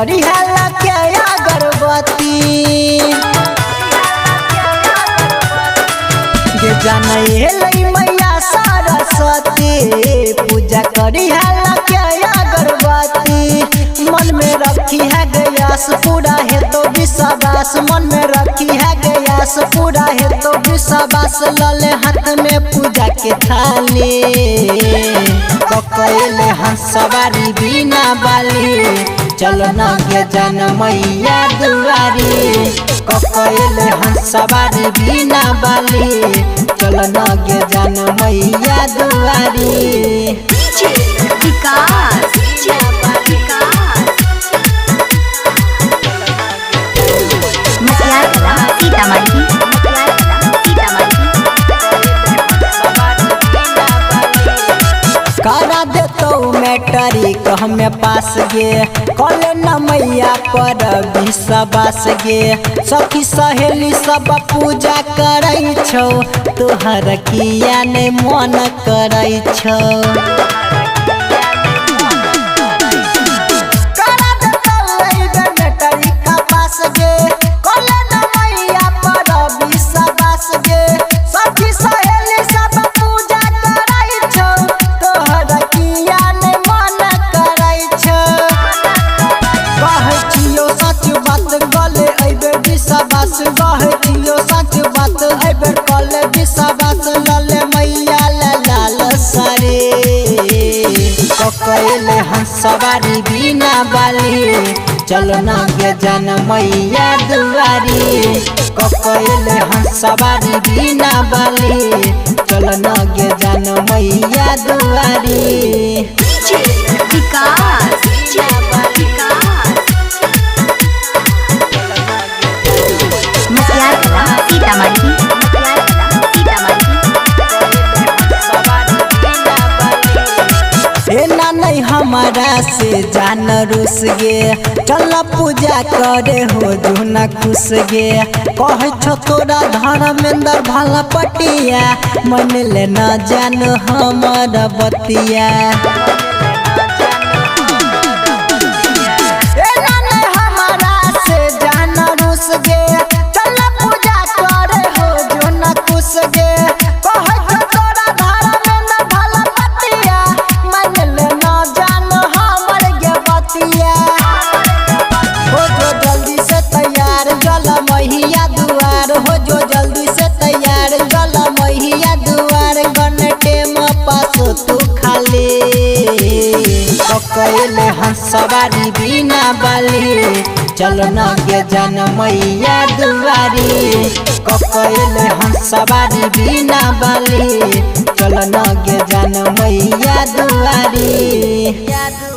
करी हल्ला के अगरबत्ती के जाने लई मैया सरस्वती पूजा करी हल्ला के अगरबत्ती मन में रखी है गयास पूरा है तो विश्वास मन में रखी है गयास पूरा है तो विश्वास लले हाथ में पूजा के थाली ककैले हंसवारी बिना बाली चलो न के जन मैया दुआरी ककैले हंसवारी बिना बाली चलो न के जन मैया दुआरी करा देतो मैट्रिक हमें पास गे कले न मैया पर विश्वास गे सखी सहेली सब पूजा करै छौ तोहर किया नहीं मन करै छौ सच बात एबर कले विश्वास लले मैया लाल सारे ककैले हंसवारी बिना बाली चलो न गे जन मैया दुआरी ककैले हंसवारी बिना बाली चलो न गे जन मैया दुआरी नहीं हमारा से जान रुस गे चल पूजा करे हो जो न खुश गे कह छो तोरा धर्मेंद्र भला पटिया मन ले न जान हमर बतिया हमारा से जान रुस गे चल पूजा करे हो जो न खुश गे हो जो जल्दी से तैयार जल मैया दुआर गनटे में पासो तू खाली ककैले हंसवारी बिना बाली चलो न गे जन मैया दुआरी ककैले हंसवारी बिना बाली चलो न गे जन मैया दुआरी।